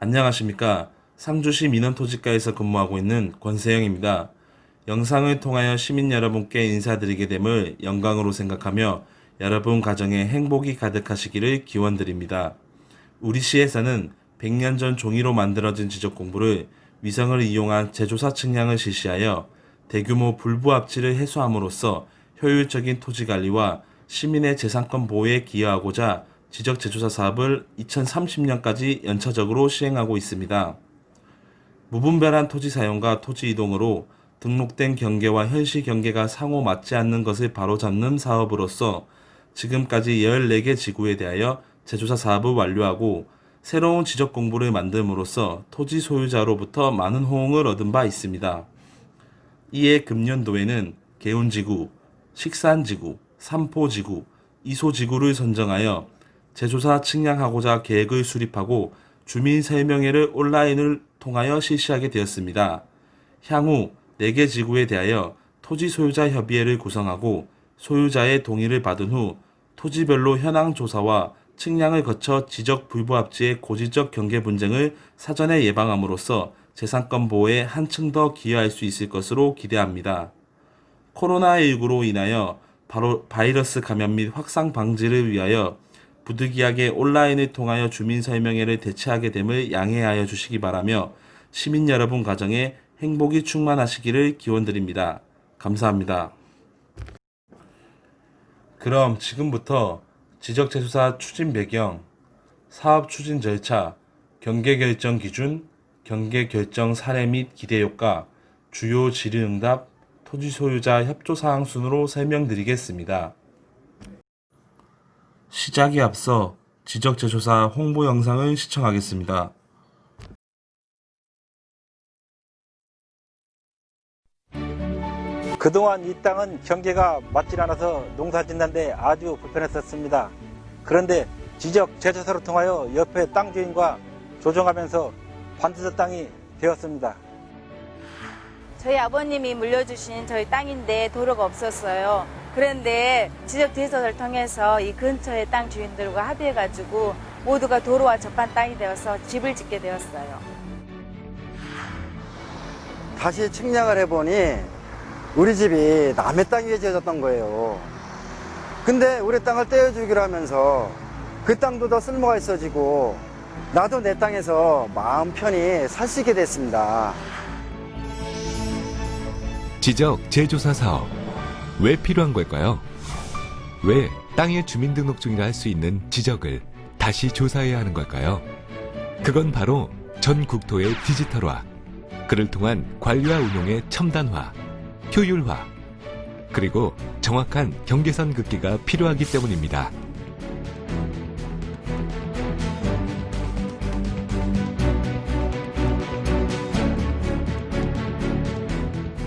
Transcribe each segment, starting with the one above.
안녕하십니까. 상주시 민원토지과에서 근무하고 있는 권세영입니다. 영상을 통하여 시민 여러분께 인사드리게 됨을 영광으로 생각하며 여러분 가정에 행복이 가득하시기를 기원드립니다. 우리 시에서는 100년 전 종이로 만들어진 지적 공부를 위성을 이용한 재조사 측량을 실시하여 대규모 불부합지를 해소함으로써 효율적인 토지 관리와 시민의 재산권 보호에 기여하고자 지적 재조사 사업을 2030년까지 연차적으로 시행하고 있습니다. 무분별한 토지 사용과 토지 이동으로 등록된 경계와 현실 경계가 상호 맞지 않는 것을 바로잡는 사업으로서 지금까지 14개 지구에 대하여 재조사 사업을 완료하고 새로운 지적 공부를 만듦으로써 토지 소유자로부터 많은 호응을 얻은 바 있습니다. 이에 금년도에는 개운지구, 식산지구, 삼포지구, 이소지구를 선정하여 재조사 측량하고자 계획을 수립하고 주민 설명회를 온라인을 통하여 실시하게 되었습니다. 향후 4개 지구에 대하여 토지 소유자 협의회를 구성하고 소유자의 동의를 받은 후 토지별로 현황 조사와 측량을 거쳐 지적 불부합지의 고지적 경계 분쟁을 사전에 예방함으로써 재산권 보호에 한층 더 기여할 수 있을 것으로 기대합니다. 코로나19로 인하여 바이러스 감염 및 확산 방지를 위하여 부득이하게 온라인을 통하여 주민 설명회를 개최하게 됨을 양해하여 주시기 바라며 시민 여러분 가정에 행복이 충만하시기를 기원드립니다. 감사합니다. 그럼 지금부터 지적재조사 추진 배경, 사업 추진 절차, 경계 결정 기준, 경계 결정 사례 및 기대 효과, 주요 질의응답, 토지 소유자 협조 사항 순으로 설명드리겠습니다. 시작에 앞서 지적재조사 홍보 영상을 시청하겠습니다. 그동안 이 땅은 경계가 맞질 않아서 농사 짓는데 아주 불편했었습니다. 그런데 지적 재조사를 통하여 옆에 땅 주인과 조정하면서 관저서 땅이 되었습니다. 저희 아버님이 물려주신 저희 땅인데 도로가 없었어요. 그런데 지적 재조사를 통해서 이 근처의 땅 주인들과 합의해가지고 모두가 도로와 접한 땅이 되어서 집을 짓게 되었어요. 다시 측량을 해보니 우리 집이 남의 땅 위에 지어졌던 거예요. 근데 우리 땅을 떼어주기로 하면서 그 땅도 더 쓸모가 있어지고 나도 내 땅에서 마음 편히 살 수 있게 됐습니다. 지적 재조사 사업 왜 필요한 걸까요? 왜 땅의 주민등록증이라 할 수 있는 지적을 다시 조사해야 하는 걸까요? 그건 바로 전 국토의 디지털화, 그를 통한 관리와 운용의 첨단화, 효율화, 그리고 정확한 경계선 긋기가 필요하기 때문입니다.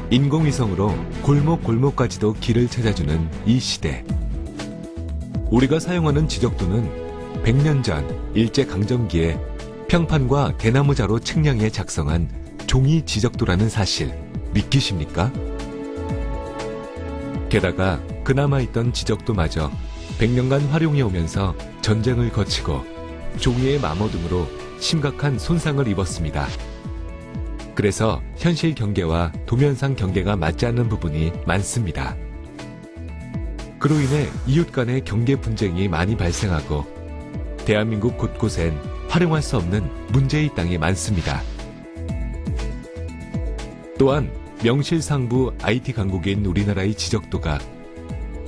인공위성으로 골목골목까지도 길을 찾아주는 이 시대. 우리가 사용하는 지적도는 100년 전 일제강점기에 평판과 대나무자로 측량해 작성한 종이 지적도라는 사실 믿기십니까? 게다가 그나마 있던 지적도마저 100년간 활용해 오면서 전쟁을 거치고 종이의 마모 등으로 심각한 손상을 입었습니다. 그래서 현실 경계와 도면상 경계가 맞지 않는 부분이 많습니다. 그로 인해 이웃 간의 경계 분쟁이 많이 발생하고 대한민국 곳곳엔 활용할 수 없는 문제의 땅이 많습니다. 또한 명실상부 IT 강국인 우리나라의 지적도가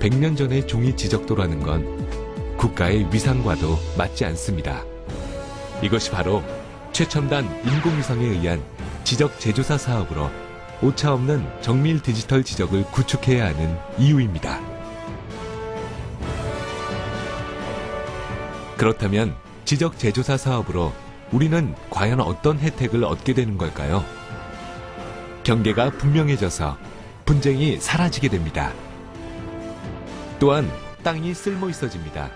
100년 전의 종이 지적도라는 건 국가의 위상과도 맞지 않습니다. 이것이 바로 최첨단 인공위성에 의한 지적 재조사 사업으로 오차없는 정밀 디지털 지적을 구축해야 하는 이유입니다. 그렇다면 지적 재조사 사업으로 우리는 과연 어떤 혜택을 얻게 되는 걸까요? 경계가 분명해져서 분쟁이 사라지게 됩니다. 또한 땅이 쓸모 있어집니다.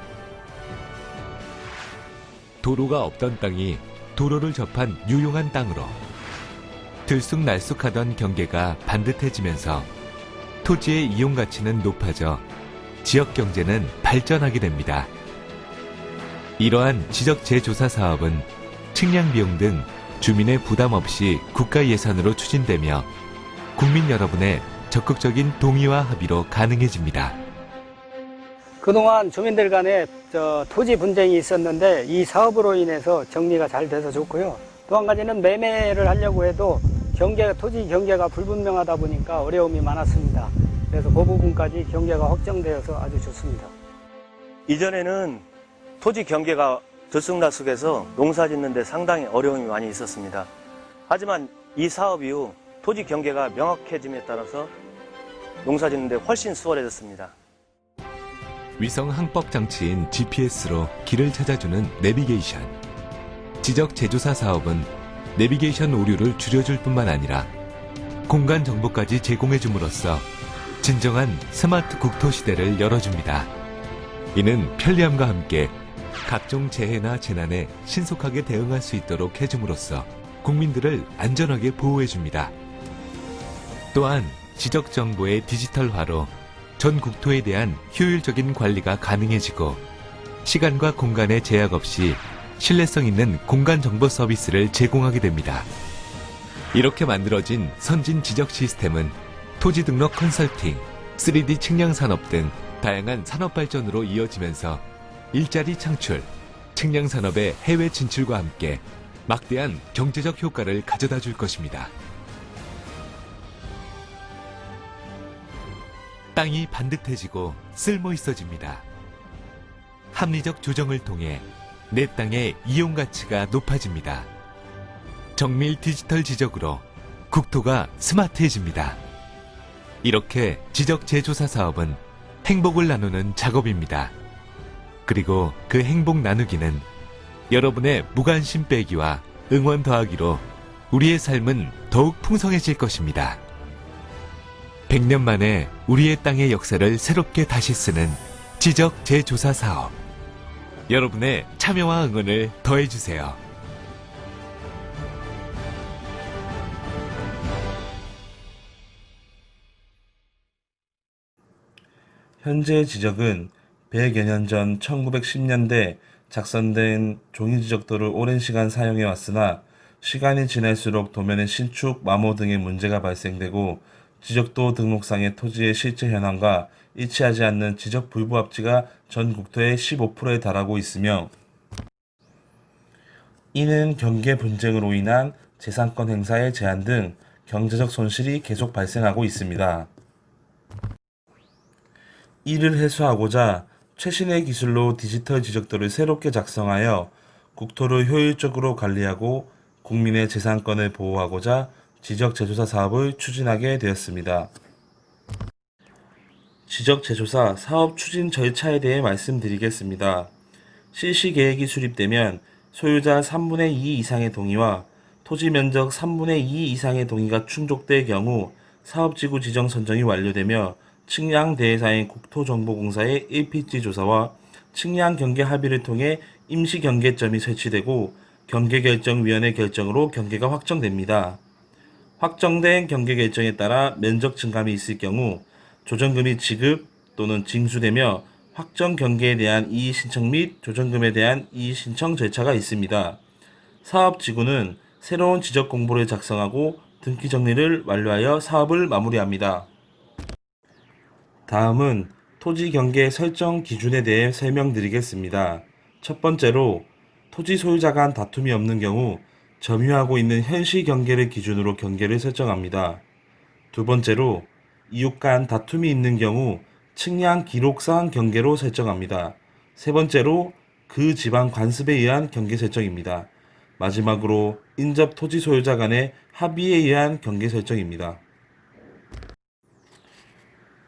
도로가 없던 땅이 도로를 접한 유용한 땅으로 들쑥날쑥하던 경계가 반듯해지면서 토지의 이용 가치는 높아져 지역 경제는 발전하게 됩니다. 이러한 지적 재조사 사업은 측량 비용 등 주민의 부담 없이 국가 예산으로 추진되며 국민 여러분의 적극적인 동의와 합의로 가능해집니다. 그동안 주민들 간에 토지 분쟁이 있었는데 이 사업으로 인해서 정리가 잘 돼서 좋고요. 또 한 가지는 매매를 하려고 해도 토지 경계가 불분명하다 보니까 어려움이 많았습니다. 그래서 그 부분까지 경계가 확정되어서 아주 좋습니다. 이전에는 토지 경계가 들쑥날쑥해서 농사 짓는 데 상당히 어려움이 많이 있었습니다. 하지만 이 사업 이후 토지 경계가 명확해짐에 따라서 농사 짓는 데 훨씬 수월해졌습니다. 위성 항법 장치인 GPS로 길을 찾아주는 내비게이션. 지적 재조사 사업은 내비게이션 오류를 줄여줄 뿐만 아니라 공간 정보까지 제공해줌으로써 진정한 스마트 국토 시대를 열어줍니다. 이는 편리함과 함께 각종 재해나 재난에 신속하게 대응할 수 있도록 해줌으로써 국민들을 안전하게 보호해줍니다. 또한 지적 정보의 디지털화로 전 국토에 대한 효율적인 관리가 가능해지고 시간과 공간의 제약 없이 신뢰성 있는 공간 정보 서비스를 제공하게 됩니다. 이렇게 만들어진 선진 지적 시스템은 토지 등록 컨설팅, 3D 측량 산업 등 다양한 산업 발전으로 이어지면서 일자리 창출, 측량 산업의 해외 진출과 함께 막대한 경제적 효과를 가져다 줄 것입니다. 땅이 반듯해지고 쓸모 있어집니다. 합리적 조정을 통해 내 땅의 이용 가치가 높아집니다. 정밀 디지털 지적으로 국토가 스마트해집니다. 이렇게 지적 재조사 사업은 행복을 나누는 작업입니다. 그리고 그 행복 나누기는 여러분의 무관심 빼기와 응원 더하기로 우리의 삶은 더욱 풍성해질 것입니다. 100년 만에 우리의 땅의 역사를 새롭게 다시 쓰는 지적 재조사 사업. 여러분의 참여와 응원을 더해주세요. 현재 지적은 100여 년 전 1910년대 작성된 종이 지적도를 오랜 시간 사용해 왔으나 시간이 지날수록 도면의 신축, 마모 등의 문제가 발생되고 지적도 등록상의 토지의 실제 현황과 일치하지 않는 지적 불부합지가 전 국토의 15%에 달하고 있으며 이는 경계 분쟁으로 인한 재산권 행사의 제한 등 경제적 손실이 계속 발생하고 있습니다. 이를 해소하고자 최신의 기술로 디지털 지적도를 새롭게 작성하여 국토를 효율적으로 관리하고 국민의 재산권을 보호하고자 지적 재조사 사업을 추진하게 되었습니다. 지적 재조사 사업 추진 절차에 대해 말씀드리겠습니다. 실시 계획이 수립되면 소유자 3분의 2 이상의 동의와 토지 면적 3분의 2 이상의 동의가 충족될 경우 사업지구 지정 선정이 완료되며 측량 대회사인 국토정보공사의 1필지 조사와 측량 경계 합의를 통해 임시 경계점이 설치되고 경계결정위원회 결정으로 경계가 확정됩니다. 확정된 경계 결정에 따라 면적 증감이 있을 경우 조정금이 지급 또는 징수되며 확정 경계에 대한 이의 신청 및 조정금에 대한 이의 신청 절차가 있습니다. 사업지구는 새로운 지적 공보를 작성하고 등기 정리를 완료하여 사업을 마무리합니다. 다음은 토지 경계 설정 기준에 대해 설명드리겠습니다. 첫 번째로 토지 소유자 간 다툼이 없는 경우 점유하고 있는 현시 경계를 기준으로 경계를 설정합니다. 두 번째로 이웃 간 다툼이 있는 경우 측량 기록상 경계로 설정합니다. 세 번째로 그 지방 관습에 의한 경계 설정입니다. 마지막으로 인접 토지 소유자 간의 합의에 의한 경계 설정입니다.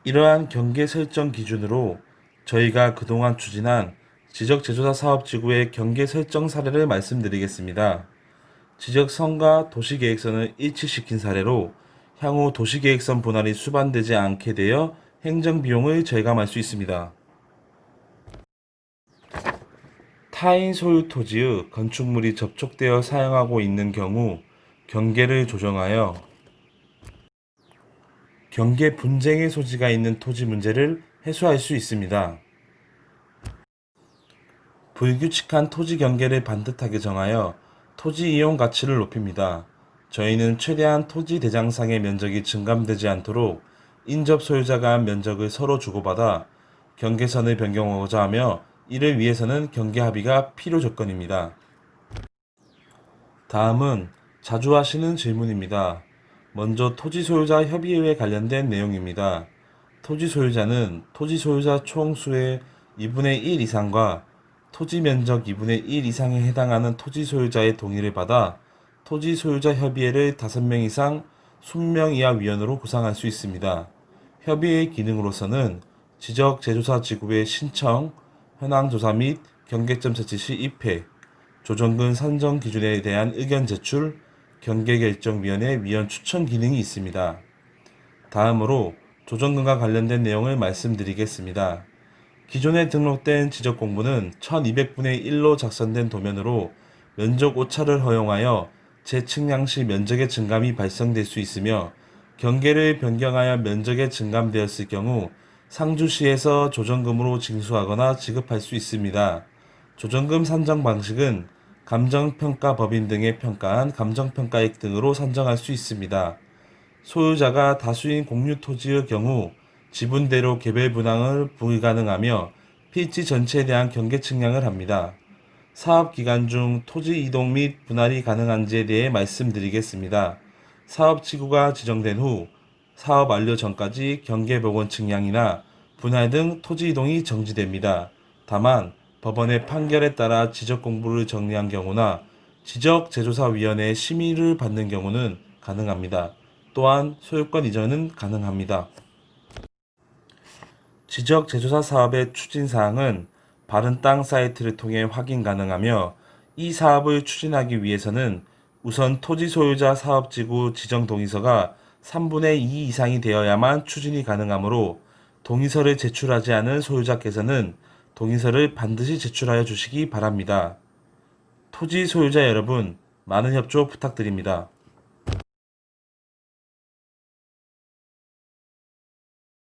이러한 경계 설정 기준으로 저희가 그동안 추진한 지적재조사 사업지구의 경계 설정 사례를 말씀드리겠습니다. 지적선과 도시계획선을 일치시킨 사례로 향후 도시계획선 분할이 수반되지 않게 되어 행정비용을 절감할 수 있습니다. 타인 소유 토지의 건축물이 접촉되어 사용하고 있는 경우 경계를 조정하여 경계 분쟁의 소지가 있는 토지 문제를 해소할 수 있습니다. 불규칙한 토지 경계를 반듯하게 정하여 토지 이용 가치를 높입니다. 저희는 최대한 토지 대장상의 면적이 증감되지 않도록 인접 소유자가 한 면적을 서로 주고받아 경계선을 변경하고자 하며 이를 위해서는 경계 합의가 필요 조건입니다. 다음은 자주 하시는 질문입니다. 먼저 토지 소유자 협의회에 관련된 내용입니다. 토지 소유자는 토지 소유자 총 수의 2분의 1 이상과 토지 면적 2분의 1 이상에 해당하는 토지 소유자의 동의를 받아 토지 소유자 협의회를 5명 이상 20명 이하 위원으로 구성할 수 있습니다. 협의회의 기능으로서는 지적 재조사 지구의 신청, 현황 조사 및 경계점 설치 시 입회, 조정근 산정 기준에 대한 의견 제출, 경계결정위원회 위원 추천 기능이 있습니다. 다음으로 조정근과 관련된 내용을 말씀드리겠습니다. 기존에 등록된 지적공부는 1200분의 1로 작성된 도면으로 면적 오차를 허용하여 재측량 시 면적의 증감이 발생될 수 있으며 경계를 변경하여 면적의 증감되었을 경우 상주시에서 조정금으로 징수하거나 지급할 수 있습니다. 조정금 산정 방식은 감정평가법인 등에 평가한 감정평가액 등으로 산정할 수 있습니다. 소유자가 다수인 공유토지의 경우 지분대로 개별 분할을 불가능하며 필지 전체에 대한 경계 측량을 합니다. 사업 기간 중 토지 이동 및 분할이 가능한지에 대해 말씀드리겠습니다. 사업 지구가 지정된 후 사업 완료 전까지 경계 복원 측량이나 분할 등 토지 이동이 정지됩니다. 다만 법원의 판결에 따라 지적 공부를 정리한 경우나 지적 재조사위원회의 심의를 받는 경우는 가능합니다. 또한 소유권 이전은 가능합니다. 지적 재조사 사업의 추진 사항은 바른 땅 사이트를 통해 확인 가능하며 이 사업을 추진하기 위해서는 우선 토지 소유자 사업지구 지정 동의서가 3분의 2 이상이 되어야만 추진이 가능하므로 동의서를 제출하지 않은 소유자께서는 동의서를 반드시 제출하여 주시기 바랍니다. 토지 소유자 여러분, 많은 협조 부탁드립니다.